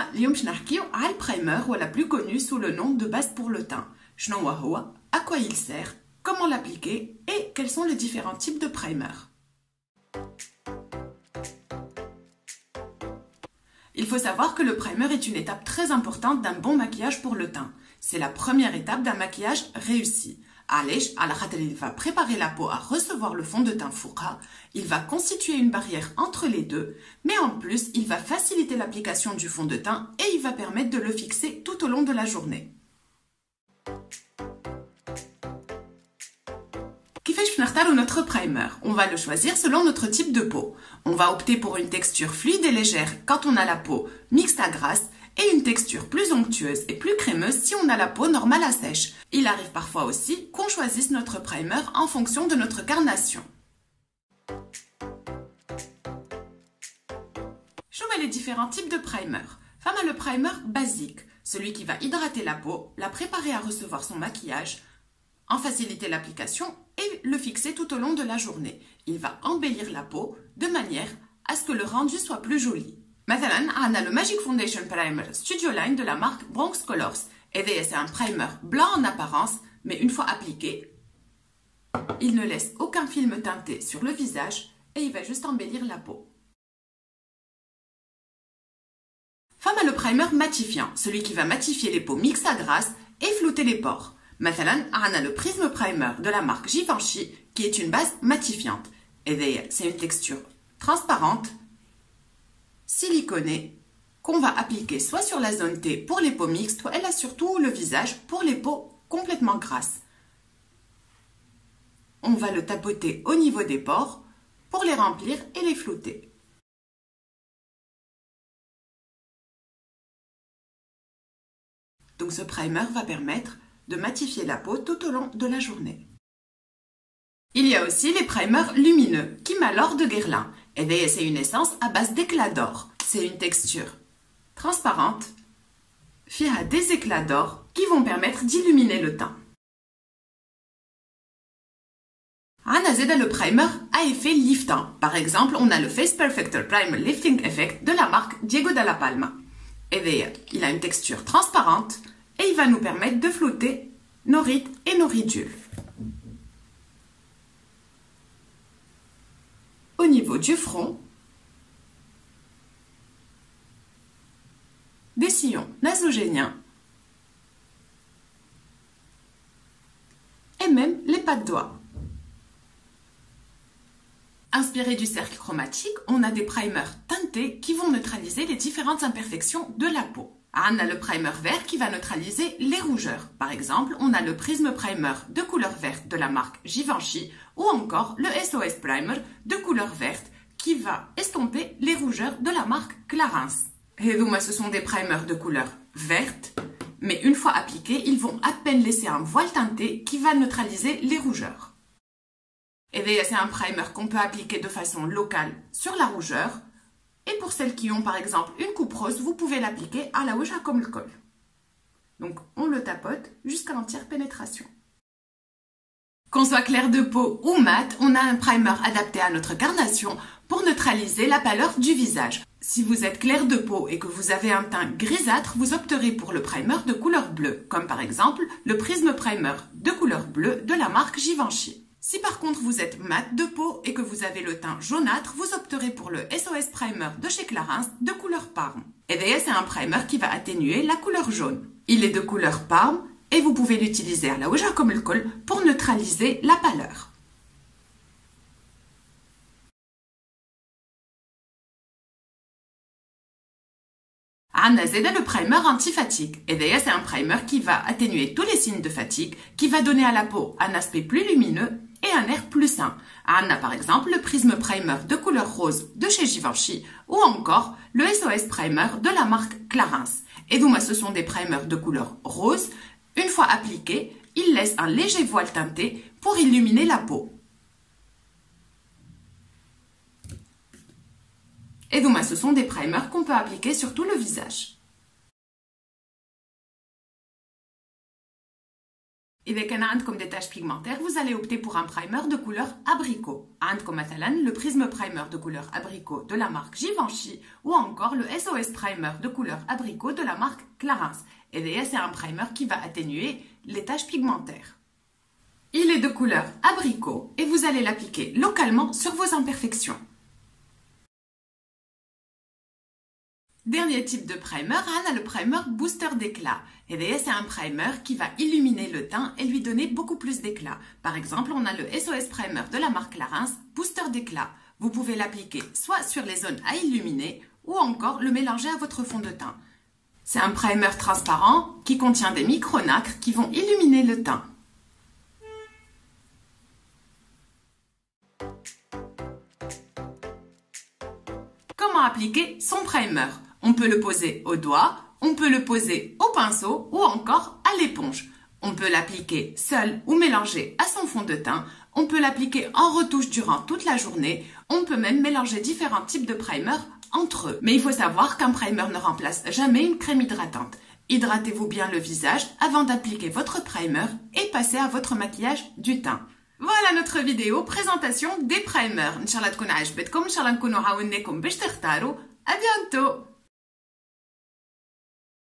اليوم باش نحكيو على البرايمر ولا plus connu sous le nom de base pour le teint. شنو هو? À quoi il sert? Comment l'appliquer? Et quels sont les différents types de primer? Il faut savoir que le primer est une étape très importante d'un bon maquillage pour le teint. C'est la première étape d'un maquillage réussi. علاش؟ على خاطر il va préparer la peau à recevoir le fond de teint فوقها, il va constituer une barrière entre les deux, mais en plus, il va faciliter l'application du fond de teint et il va permettre de le fixer tout au long de la journée. كيفاش نختاروا notre primer? On va le choisir selon notre type de peau. On va opter pour une texture fluide et légère quand on a la peau mixte à grasse et une texture plus onctueuse et plus crémeuse si on a la peau normale à sèche. Il arrive parfois aussi qu'on choisisse notre primer en fonction de notre carnation. Je mets les différents types de primer. Femme a le primer basique, celui qui va hydrater la peau, la préparer à recevoir son maquillage, en faciliter l'application et le fixer tout au long de la journée. Il va embellir la peau de manière à ce que le rendu soit plus joli. مثلا عندنا le Magic Foundation Primer Studio Line de la marque Bronx Colors. Et c'est un primer blanc en apparence, mais une fois appliqué, il ne laisse aucun film teinté sur le visage et il va juste embellir la peau. Femme a le primer matifiant, celui qui va matifier les peaux mixtes à grasse et flouter les pores. مثلا عندنا le Prisme Primer de la marque Givenchy qui est une base matifiante. Et c'est une texture transparente, siliconée, qu'on va appliquer soit sur la zone T pour les peaux mixtes, soit elle a surtout le visage pour les peaux complètement grasses. On va le tapoter au niveau des pores pour les remplir et les flouter. Donc ce primer va permettre de matifier la peau tout au long de la journée. Il y a aussi les primers lumineux, qui m'alors de Guerlain. Et c'est une essence à base d'éclats d'or. C'est une texture transparente, fière des éclats d'or qui vont permettre d'illuminer le teint. On a le primer à effet liftant. Par exemple, on a le Face Perfector Primer Lifting Effect de la marque Diego Dalla Palma. Et il a une texture transparente et il va nous permettre de flouter nos rides et nos ridules. Au niveau du front, des sillons nasogéniens et même les pas de doigts. Inspiré du cercle chromatique, on a des primers teintés qui vont neutraliser les différentes imperfections de la peau. On a le primer vert qui va neutraliser les rougeurs. Par exemple, on a le Prisme Primer de couleur verte de la marque Givenchy ou encore le SOS Primer de couleur verte qui va estomper les rougeurs de la marque Clarins. Et donc, ce sont des primers de couleur verte, mais une fois appliqués, ils vont à peine laisser un voile teinté qui va neutraliser les rougeurs. Et c'est un primer qu'on peut appliquer de façon locale sur la rougeur. Et pour celles qui ont par exemple une coupe rose, vous pouvez l'appliquer à la wajha comme le col. Donc on le tapote jusqu'à l'entière pénétration. Qu'on soit clair de peau ou mat, on a un primer adapté à notre carnation pour neutraliser la pâleur du visage. Si vous êtes clair de peau et que vous avez un teint grisâtre, vous opterez pour le primer de couleur bleue, comme par exemple le Prisme Primer de couleur bleue de la marque Givenchy. Si par contre vous êtes mat de peau et que vous avez le teint jaunâtre, vous opterez pour le SOS Primer de chez Clarins de couleur parme. Et d'ailleurs c'est un primer qui va atténuer la couleur jaune. Il est de couleur parme et vous pouvez l'utiliser à la wajha comme le col pour neutraliser la pâleur. On a le primer anti-fatigue. Et d'ailleurs c'est un primer qui va atténuer tous les signes de fatigue, qui va donner à la peau un aspect plus lumineux et un air plus sain. On a par exemple le Prisme Primer de couleur rose de chez Givenchy ou encore le SOS Primer de la marque Clarins. Et donc ce sont des primers de couleur rose. Une fois appliqués, ils laissent un léger voile teinté pour illuminer la peau. Et donc ce sont des primers qu'on peut appliquer sur tout le visage. إذا كان عندكم des taches pigmentaires, vous allez opter pour un primer de couleur abricot. عندكم مثلا le prisme primer de couleur abricot de la marque Givenchy ou encore le SOS primer de couleur abricot de la marque Clarins. Et d'ailleurs, c'est un primer qui va atténuer les taches pigmentaires. Il est de couleur abricot et vous allez l'appliquer localement sur vos imperfections. Dernier type de primer, on a le primer booster d'éclat. Et d'ailleurs, c'est un primer qui va illuminer le teint et lui donner beaucoup plus d'éclat. Par exemple, on a le SOS Primer de la marque Clarins, booster d'éclat. Vous pouvez l'appliquer soit sur les zones à illuminer ou encore le mélanger à votre fond de teint. C'est un primer transparent qui contient des micronacres qui vont illuminer le teint. Comment appliquer son primer? On peut le poser au doigt, on peut le poser au pinceau ou encore à l'éponge. On peut l'appliquer seul ou mélanger à son fond de teint. On peut l'appliquer en retouche durant toute la journée. On peut même mélanger différents types de primer entre eux. Mais il faut savoir qu'un primer ne remplace jamais une crème hydratante. Hydratez-vous bien le visage avant d'appliquer votre primer et passez à votre maquillage du teint. Voilà notre vidéo présentation des primers. Inch'Allah تكون عجبتكم. Inch'Allah نكونوا عاوناكم باش تختاروا. À bientôt.